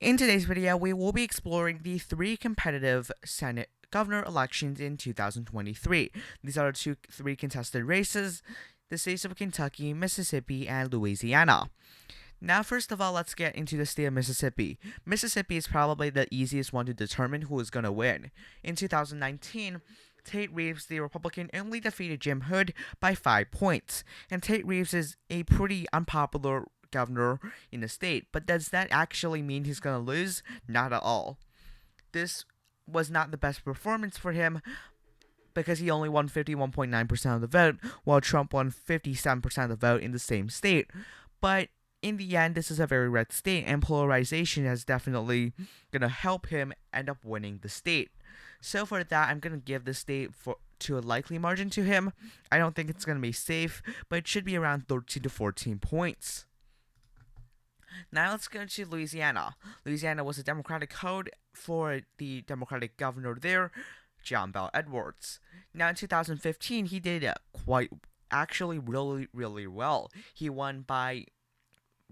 In today's video, we will be exploring the three competitive Senate governor elections in 2023. These are the three contested races, the states of Kentucky, Mississippi, and Louisiana. Now, first of all, let's get into the state of Mississippi. Mississippi is probably the easiest one to determine who is going to win. In 2019, Tate Reeves, the Republican, only defeated Jim Hood by 5 points. And Tate Reeves is a pretty unpopular governor in the state, but does that actually mean he's going to lose? Not at all. This was not the best performance for him because he only won 51.9% of the vote, while Trump won 57% of the vote in the same state. But in the end, this is a very red state, and polarization is definitely going to help him end up winning the state. So for that, I'm going to give the state to a likely margin to him. I don't think it's going to be safe, but it should be around 13 to 14 points. Now let's go to Louisiana. Louisiana was a Democratic code for the Democratic governor there, John Bel Edwards. Now in 2015, he did really well. He won by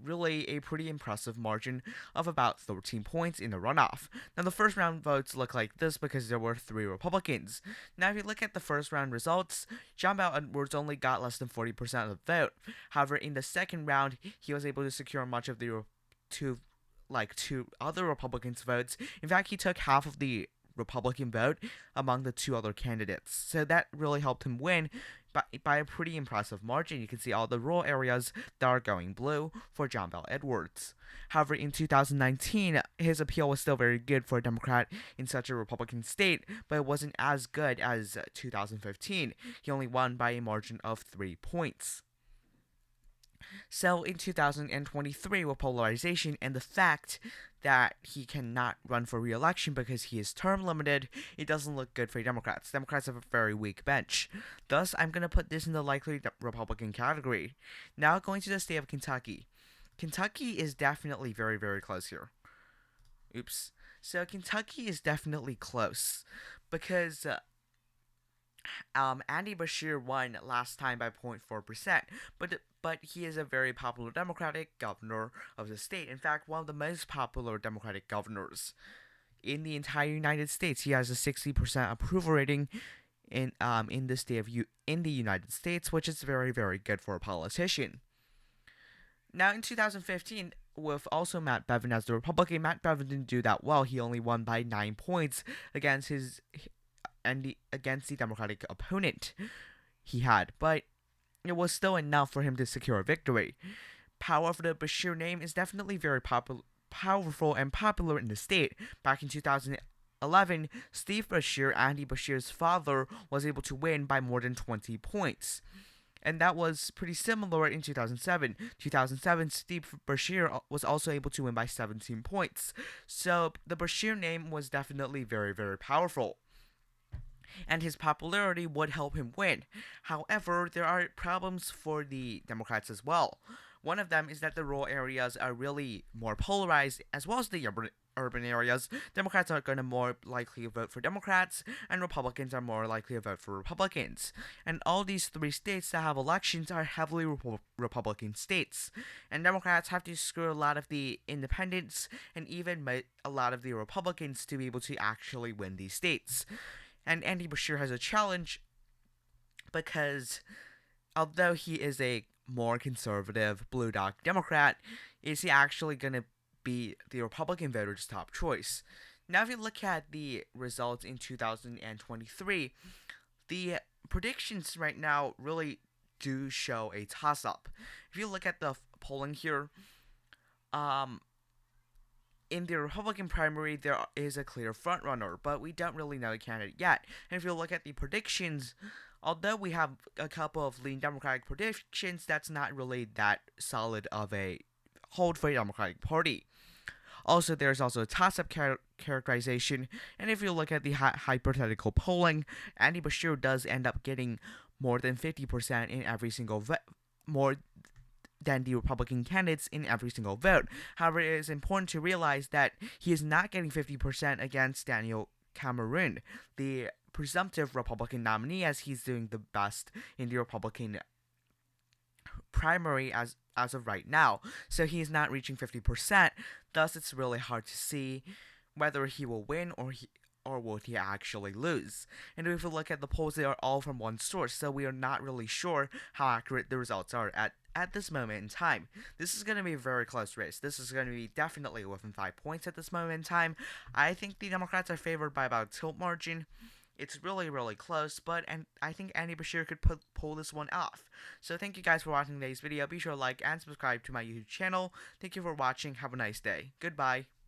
really a pretty impressive margin of about 13 points in the runoff. Now the first round votes look like this because there were 3 Republicans. Now if you look at the first round results, John Bel Edwards only got less than 40% of the vote. However, in the second round, he was able to secure much of the two other Republicans' votes. In fact, he took half of the Republican vote among the 2 other candidates. So that really helped him win by a pretty impressive margin. You can see all the rural areas that are going blue for John Bel Edwards. However, in 2019, his appeal was still very good for a Democrat in such a Republican state, but it wasn't as good as 2015. He only won by a margin of 3 points. So in 2023, with polarization and the fact that he cannot run for re-election because he is term limited, it doesn't look good for Democrats. Democrats have a very weak bench. Thus, I'm going to put this in the likely Republican category. Now going to the state of Kentucky. Kentucky is definitely very, very close here. Oops. So Kentucky is definitely close because Andy Beshear won last time by 0.4%, but he is a very popular Democratic governor of the state. In fact, one of the most popular Democratic governors in the entire United States. He has a 60% approval rating in the United States, which is very, very good for a politician. Now in 2015, with also Matt Bevin as the Republican, Matt Bevin didn't do that well. He only won by 9 points against the Democratic opponent he had, but it was still enough for him to secure a victory. However, the Beshear name is definitely very powerful and popular in the state. Back in 2011, Steve Beshear, Andy Beshear's father, was able to win by more than 20 points. And that was pretty similar in 2007. 2007, Steve Beshear was also able to win by 17 points. So the Beshear name was definitely very, very powerful, and his popularity would help him win. However, there are problems for the Democrats as well. One of them is that the rural areas are really more polarized, as well as the urban areas. Democrats are going to more likely vote for Democrats, and Republicans are more likely to vote for Republicans. And all these 3 states that have elections are heavily Republican states. And Democrats have to screw a lot of the independents and even a lot of the Republicans to be able to actually win these states. And Andy Beshear has a challenge because although he is a more conservative blue dog Democrat, is he actually going to be the Republican voter's top choice? Now, if you look at the results in 2023, the predictions right now really do show a toss-up. If you look at the polling here, in the Republican primary, there is a clear frontrunner, but we don't really know the candidate yet. And if you look at the predictions, although we have a couple of lean Democratic predictions, that's not really that solid of a hold for the Democratic Party. Also, there's also a toss-up characterization, and if you look at the hypothetical polling, Andy Beshear does end up getting more than 50% in every single more than the Republican candidates in every single vote. However, it is important to realize that he is not getting 50% against Daniel Cameron, the presumptive Republican nominee, as he's doing the best in the Republican primary as of right now. So he's not reaching 50%. Thus, it's really hard to see whether he will win or will he actually lose. And if we look at the polls, they are all from one source, so we are not really sure how accurate the results are at this moment in time. This is going to be a very close race. This is going to be definitely within 5 points at this moment in time. I think the Democrats are favored by about a tilt margin. It's really, really close, and I think Andy Bashir could pull this one off. So thank you guys for watching today's video. Be sure to like and subscribe to my YouTube channel. Thank you for watching. Have a nice day. Goodbye.